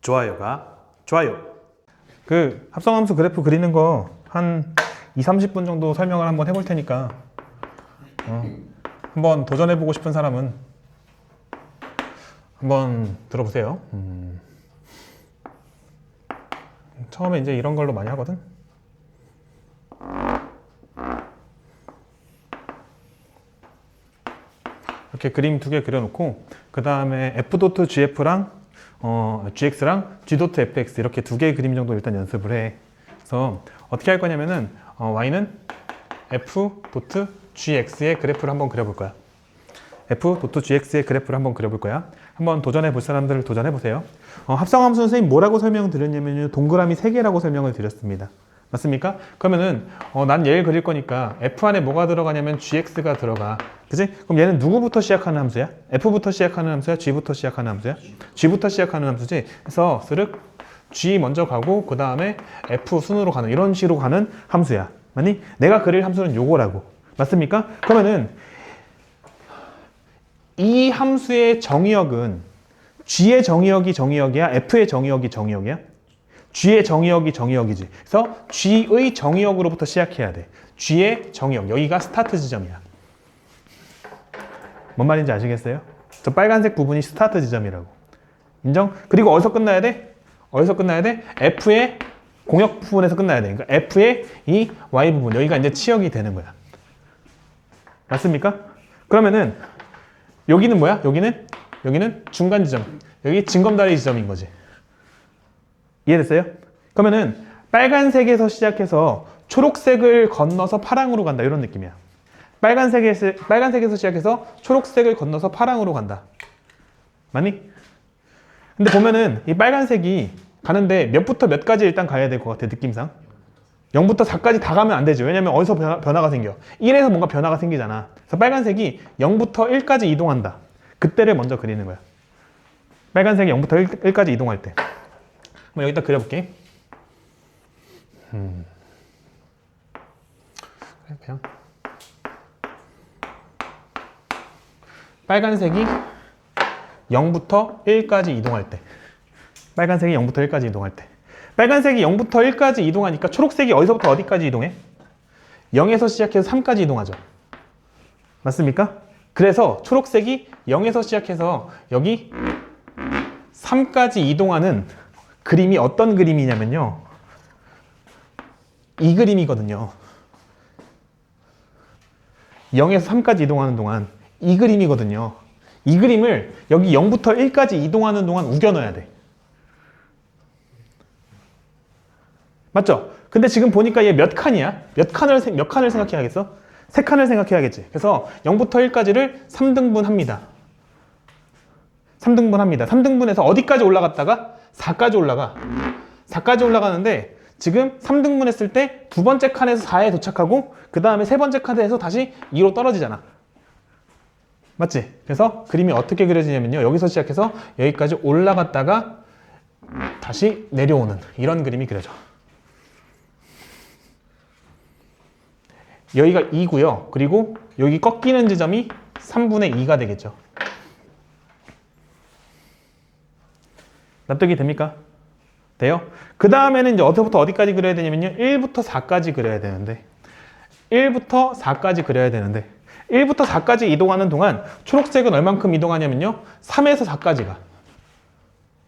좋아요가 좋아요. 그 합성함수 그래프 그리는 거 한 20-30분 정도 설명을 한번 해볼 테니까 한번 도전해보고 싶은 사람은 한번 들어보세요. 처음에 이제 이런 걸로 많이 하거든. 이렇게 그림 두 개 그려놓고 그 다음에 f.gf랑 gx랑 g.fx 이렇게 두 개의 그림 정도 일단 연습을 해. 그래서 어떻게 할 거냐면은 y는 f.gx의 그래프를 한번 그려볼 거야. f.gx의 그래프를 한번 그려볼 거야. 한번 도전해 볼 사람들 도전해 보세요. 합성함수 선생님 뭐라고 설명 드렸냐면요, 동그라미 3개라고 설명을 드렸습니다. 맞습니까? 그러면은 난 얘를 그릴 거니까 f 안에 뭐가 들어가냐면 gx가 들어가. 그지? 그럼 얘는 누구부터 시작하는 함수야? f부터 시작하는 함수야? g부터 시작하는 함수야? g부터 시작하는 함수지. 그래서 스륵 g 먼저 가고 그 다음에 f 순으로 가는, 이런 식으로 가는 함수야. 맞니? 내가 그릴 함수는 요거라고. 맞습니까? 그러면은 이 함수의 정의역은 g의 정의역이 정의역이야? f의 정의역이 정의역이야? g의 정의역이 정의역이지. 그래서 g의 정의역으로부터 시작해야 돼. g의 정의역, 여기가 스타트 지점이야. 뭔 말인지 아시겠어요? 저 빨간색 부분이 스타트 지점이라고. 인정? 그리고 어디서 끝나야 돼? 어디서 끝나야 돼? f의 공역 부분에서 끝나야 돼. 그러니까 f의 이 y 부분, 여기가 이제 치역이 되는 거야. 맞습니까? 그러면은 여기는 뭐야? 여기는 중간 지점. 여기 징검다리 지점인 거지. 이해됐어요? 그러면은 빨간색에서 시작해서 초록색을 건너서 파랑으로 간다, 이런 느낌이야. 빨간색에서 시작해서 초록색을 건너서 파랑으로 간다. 맞니? 근데 보면은 이 빨간색이 가는데 몇부터 몇까지 일단 가야 될 것 같아, 느낌상. 0부터 4까지 다 가면 안 되죠. 왜냐면 어디서 변화가 생겨? 1에서 뭔가 변화가 생기잖아. 그래서 빨간색이 0부터 1까지 이동한다. 그때를 먼저 그리는 거야. 빨간색이 0부터 1까지 이동할 때. 여기다 그려볼게. 그냥 빨간색이 0부터 1까지 이동할 때. 빨간색이 0부터 1까지 이동할 때. 빨간색이 0부터 1까지 이동하니까 초록색이 어디서부터 어디까지 이동해? 0에서 시작해서 3까지 이동하죠. 맞습니까? 그래서 초록색이 0에서 시작해서 여기 3까지 이동하는 그림이 어떤 그림이냐면요, 이 그림이거든요. 0에서 3까지 이동하는 동안 이 그림이거든요. 이 그림을 여기 0부터 1까지 이동하는 동안 우겨 넣어야 돼. 맞죠? 근데 지금 보니까 얘 몇 칸이야? 몇 칸을 생각해야겠어? 3칸을 생각해야겠지. 그래서 0부터 1까지를 3등분 합니다. 3등분 합니다. 3등분해서 어디까지 올라갔다가 4까지 올라가. 4까지 올라가는데 지금 3등분 했을 때 두 번째 칸에서 4에 도착하고 그 다음에 세 번째 칸에서 다시 2로 떨어지잖아. 맞지? 그래서 그림이 어떻게 그려지냐면요, 여기서 시작해서 여기까지 올라갔다가 다시 내려오는 이런 그림이 그려져. 여기가 2고요. 그리고 여기 꺾이는 지점이 3분의 2가 되겠죠. 납득이 됩니까? 돼요? 그 다음에는 이제 어디서부터 어디까지 그려야 되냐면요, 1부터 4까지 그려야 되는데 1부터 4까지 그려야 되는데 1부터 4까지 이동하는 동안 초록색은 얼만큼 이동하냐면요, 3에서 4까지 가.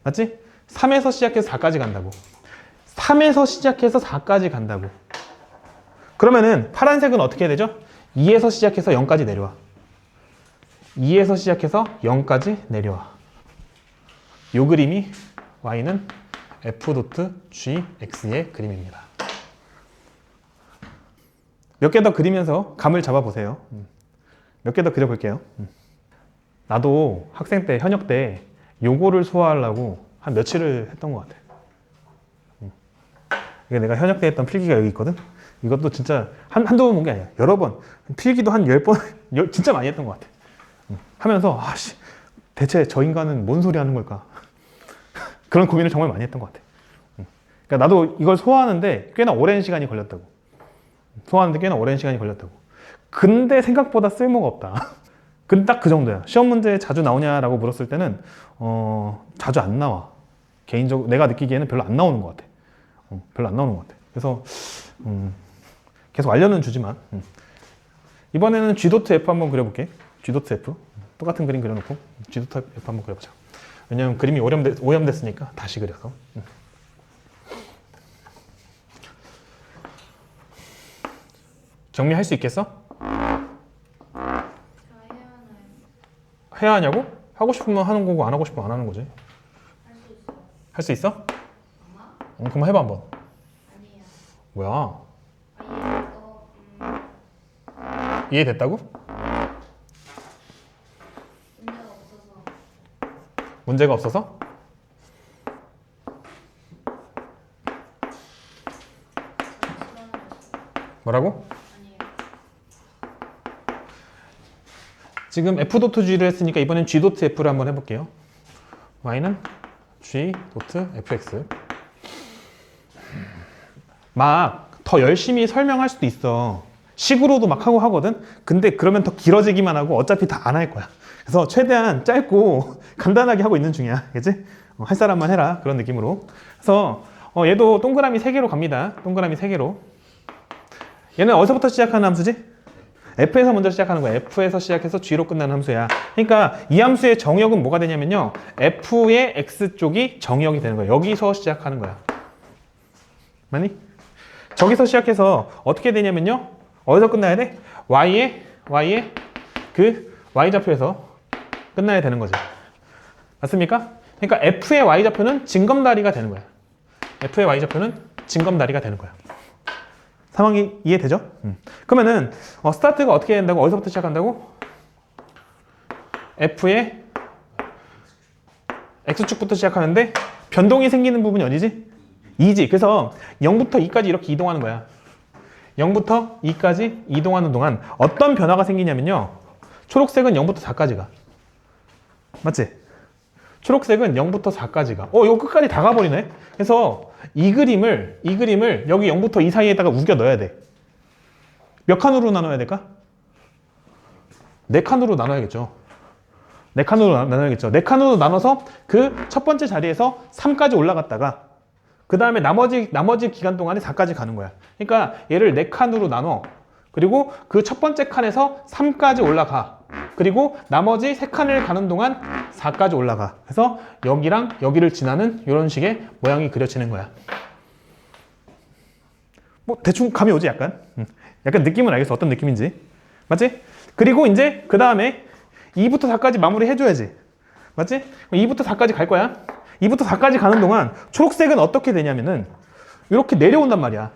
맞지? 3에서 시작해서 4까지 간다고. 3에서 시작해서 4까지 간다고. 그러면은 파란색은 어떻게 되죠? 2에서 시작해서 0까지 내려와. 2에서 시작해서 0까지 내려와. 요 그림이 y는 f.gx의 그림입니다. 몇 개 더 그리면서 감을 잡아보세요. 몇 개 더 그려볼게요. 나도 학생 때, 현역 때 요거를 소화하려고 한 며칠을 했던 것 같아. 이게 내가 현역 때 했던 필기가 여기 있거든? 이것도 진짜 한두 번 본 게 아니야. 여러 번. 필기도 한 10번, 진짜 많이 했던 것 같아. 하면서, 대체 저 인간은 뭔 소리 하는 걸까? 그런 고민을 정말 많이 했던 것 같아. 그러니까 나도 이걸 소화하는데 꽤나 오랜 시간이 걸렸다고. 근데 생각보다 쓸모가 없다. 근데 딱 그 정도야. 시험 문제 자주 나오냐라고 물었을 때는 자주 안 나와. 개인적으로 내가 느끼기에는 별로 안 나오는 것 같아. 별로 안 나오는 것 같아. 그래서 계속 알려는 주지만 이번에는 G.F 한번 그려볼게. G.F 똑같은 그림 그려놓고 G.F 한번 그려보자. 왜냐면 그림이 오염됐으니까 다시 그려서. 정리할 수 있겠어? 해야 하냐고? 하고 싶으면 하는 거고 안 하고 싶으면 안 하는 거지. 할 수 있어? 그럼 해봐 한번. 아니에요. 뭐야? 아, 이해됐다고? 문제가 없어서. 문제가 없어서? 뭐라고? 아니에요. 지금 F.G를 했으니까 이번엔 G.F를 한번 해볼게요. Y는 G.Fx. 막 더 열심히 설명할 수도 있어. 식으로도 막 하고 하거든? 근데 그러면 더 길어지기만 하고 어차피 다 안 할 거야. 그래서 최대한 짧고 간단하게 하고 있는 중이야. 그치? 할 사람만 해라. 그런 느낌으로. 그래서 얘도 동그라미 3개로 갑니다. 동그라미 3개로. 얘는 어디서부터 시작하는 함수지? F에서 먼저 시작하는 거야. F에서 시작해서 G로 끝나는 함수야. 그러니까 이 함수의 정의역은 뭐가 되냐면요. F의 X쪽이 정의역이 되는 거야. 여기서 시작하는 거야. 맞니? 저기서 시작해서 어떻게 되냐면요. 어디서 끝나야 돼? Y의 그 Y좌표에서 끝나야 되는 거지. 맞습니까? 그러니까 F의 Y좌표는 징검다리가 되는 거야. F의 Y좌표는 징검다리가 되는 거야. 상황이 이해되죠? 그러면은 스타트가 어떻게 된다고? 어디서부터 시작한다고? F의 X축부터 시작하는데 변동이 생기는 부분이 어디지? 2지. 그래서 0부터 2까지 이렇게 이동하는 거야. 0부터 2까지 이동하는 동안 어떤 변화가 생기냐면요. 초록색은 0부터 4까지 가. 맞지? 초록색은 0부터 4까지 가. 이거 끝까지 다 가버리네. 그래서 이 그림을 여기 0부터 2 사이에다가 우겨 넣어야 돼. 몇 칸으로 나눠야 될까? 4칸으로 나눠야겠죠. 4칸으로 나눠야겠죠. 4칸으로 나눠서 그 첫 번째 자리에서 3까지 올라갔다가 그 다음에 나머지 기간 동안에 4까지 가는 거야. 그러니까 얘를 4칸으로 나눠. 그리고 그 첫 번째 칸에서 3까지 올라가. 그리고 나머지 3칸을 가는 동안 4까지 올라가. 그래서 여기랑 여기를 지나는 이런 식의 모양이 그려지는 거야. 뭐 대충 감이 오지 약간? 약간 느낌은 알겠어. 어떤 느낌인지. 맞지? 그리고 이제 그 다음에 2부터 4까지 마무리 해줘야지. 맞지? 2부터 4까지 갈 거야. 2부터 4까지 가는 동안 초록색은 어떻게 되냐면은 이렇게 내려온단 말이야.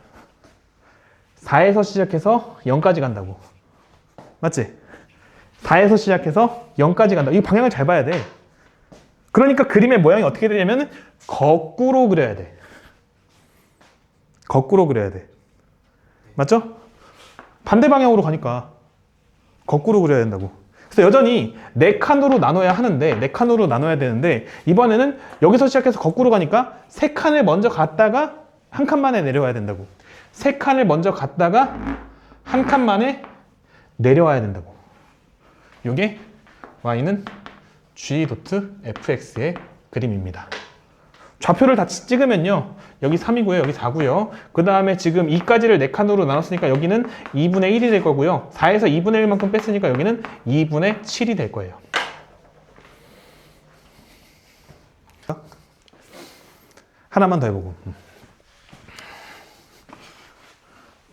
4에서 시작해서 0까지 간다고. 맞지? 4에서 시작해서 0까지 간다. 이 방향을 잘 봐야 돼. 그러니까 그림의 모양이 어떻게 되냐면 거꾸로 그려야 돼. 거꾸로 그려야 돼. 맞죠? 반대 방향으로 가니까 거꾸로 그려야 된다고. 그래서 여전히 4칸으로 나눠야 하는데 4칸으로 나눠야 되는데 이번에는 여기서 시작해서 거꾸로 가니까 3칸을 먼저 갔다가 한 칸 만에 내려와야 된다고. 3칸을 먼저 갔다가 한 칸 만에 내려와야 된다고. 이게 Y는 G.Fx의 그림입니다. 좌표를 다 찍으면요. 여기 3이고요. 여기 4고요. 그 다음에 지금 2까지를 4칸으로 나눴으니까 여기는 2분의 1이 될 거고요. 4에서 2분의 1만큼 뺐으니까 여기는 2분의 7이 될 거예요. 하나만 더 해보고.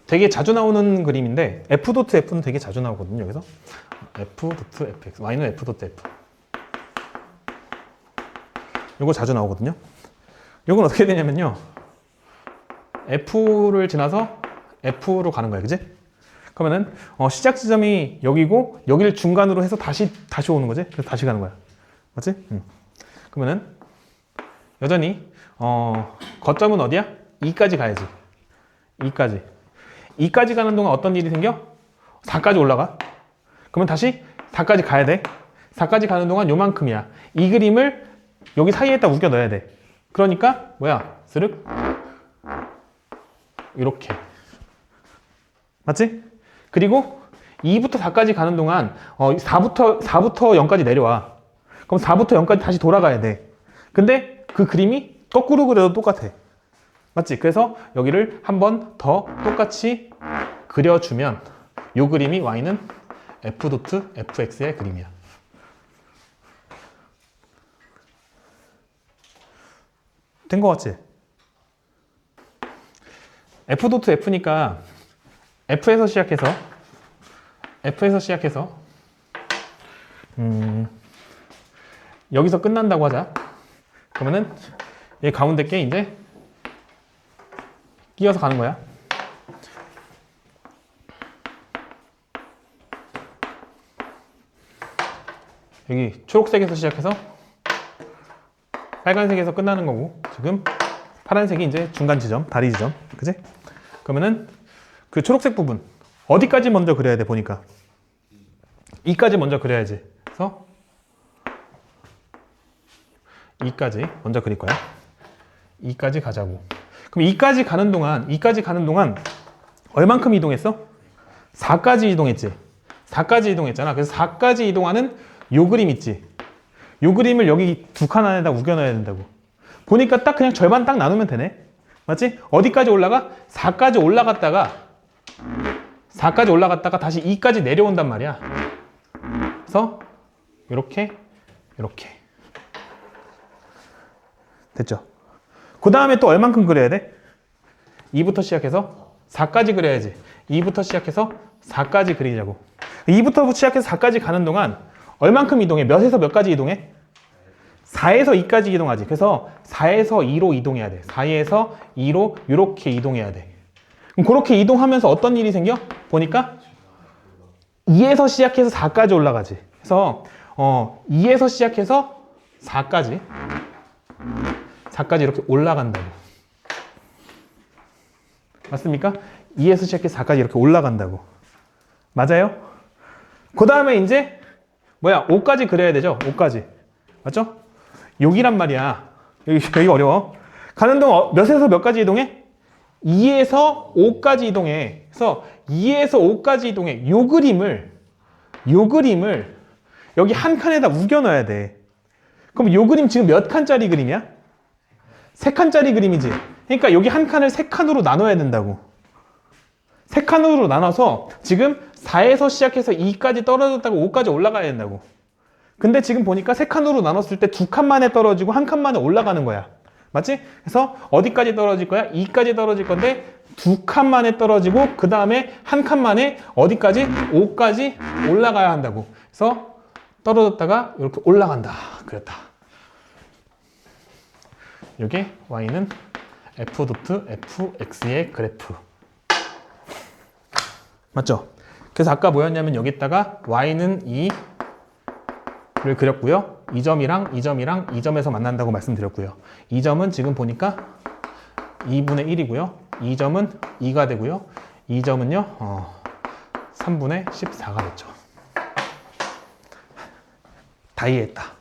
되게 자주 나오는 그림인데 F.F는 되게 자주 나오거든요. 여기서 F.Fx, Y는 F.F. 이거 자주 나오거든요. 이건 어떻게 되냐면요. F를 지나서 F로 가는 거야. 그지? 그러면은 시작 지점이 여기고 여기를 중간으로 해서 다시 오는 거지. 그래서 다시 가는 거야. 맞지? 그러면은 여전히 거점은 어디야? 2까지 가야지. 2까지 가는 동안 어떤 일이 생겨? 4까지 올라가. 그러면 다시 4까지 가야 돼. 4까지 가는 동안 요만큼이야. 이 그림을 여기 사이에다 우겨 넣어야 돼. 그러니까 뭐야? 스륵 이렇게. 맞지? 그리고 2부터 4까지 가는 동안 4부터 0까지 내려와. 그럼 4부터 0까지 다시 돌아가야 돼. 근데 그 그림이 거꾸로 그려도 똑같아. 맞지? 그래서 여기를 한 번 더 똑같이 그려주면 이 그림이 y는 f.fx의 그림이야. 된 거 같지? f.f니까 f에서 시작해서 여기서 끝난다고 하자. 그러면은 이 가운데 게 이제 끼어서 가는 거야. 여기 초록색에서 시작해서 빨간색에서 끝나는 거고, 지금 파란색이 이제 중간 지점, 다리 지점, 그지? 그러면은 그 초록색 부분 어디까지 먼저 그려야 돼 보니까 이까지 먼저 그려야지. 그래서 이까지 먼저 그릴 거야. 이까지 가자고. 그럼 이까지 가는 동안 얼만큼 이동했어? 4까지 이동했지. 4까지 이동했잖아. 그래서 4까지 이동하는 요 그림 있지. 요 그림을 여기 두 칸 안에다 우겨넣어야 된다고. 보니까 딱 그냥 절반 딱 나누면 되네. 맞지? 어디까지 올라가? 4까지 올라갔다가 다시 2까지 내려온단 말이야. 그래서 이렇게 됐죠? 그 다음에 또 얼만큼 그려야 돼? 2부터 시작해서 4까지 그려야지. 2부터 시작해서 4까지 그리자고. 2부터 시작해서 4까지 가는 동안 얼만큼 이동해? 몇에서 몇까지 이동해? 4에서 2까지 이동하지. 그래서 4에서 2로 이동해야 돼. 4에서 2로 이렇게 이동해야 돼. 그럼 그렇게 이동하면서 어떤 일이 생겨? 보니까 2에서 시작해서 4까지 올라가지. 그래서 2에서 시작해서 4까지 이렇게 올라간다고. 맞습니까? 2에서 시작해서 4까지 이렇게 올라간다고. 맞아요? 그 다음에 이제 5까지 그려야 되죠? 5까지. 맞죠? 여기란 말이야. 여기 어려워. 가는 동안 몇에서 몇까지 이동해? 2에서 5까지 이동해. 그래서 2에서 5까지 이동해. 요 그림을 여기 한 칸에다 우겨 넣어야 돼. 그럼 요 그림 지금 몇 칸짜리 그림이야? 3칸짜리 그림이지. 그러니까 여기 한 칸을 3칸으로 나눠야 된다고. 3칸으로 나눠서 지금 4에서 시작해서 2까지 떨어졌다가 5까지 올라가야 된다고. 근데 지금 보니까 3칸으로 나눴을 때 2칸 만에 떨어지고 1칸 만에 올라가는 거야. 맞지? 그래서 어디까지 떨어질 거야? 2까지 떨어질 건데 2칸 만에 떨어지고 그 다음에 1칸 만에 어디까지? 5까지 올라가야 한다고. 그래서 떨어졌다가 이렇게 올라간다. 그랬다. 이게 y는 f.fx의 그래프. 맞죠? 그래서 아까 뭐였냐면 여기다가 y는 2를 그렸고요. 이 점이랑 이 점에서 만난다고 말씀드렸고요. 이 점은 지금 보니까 2분의 1이고요. 이 점은 2가 되고요. 이 점은요, 3분의 14가 됐죠. 다 이해했다.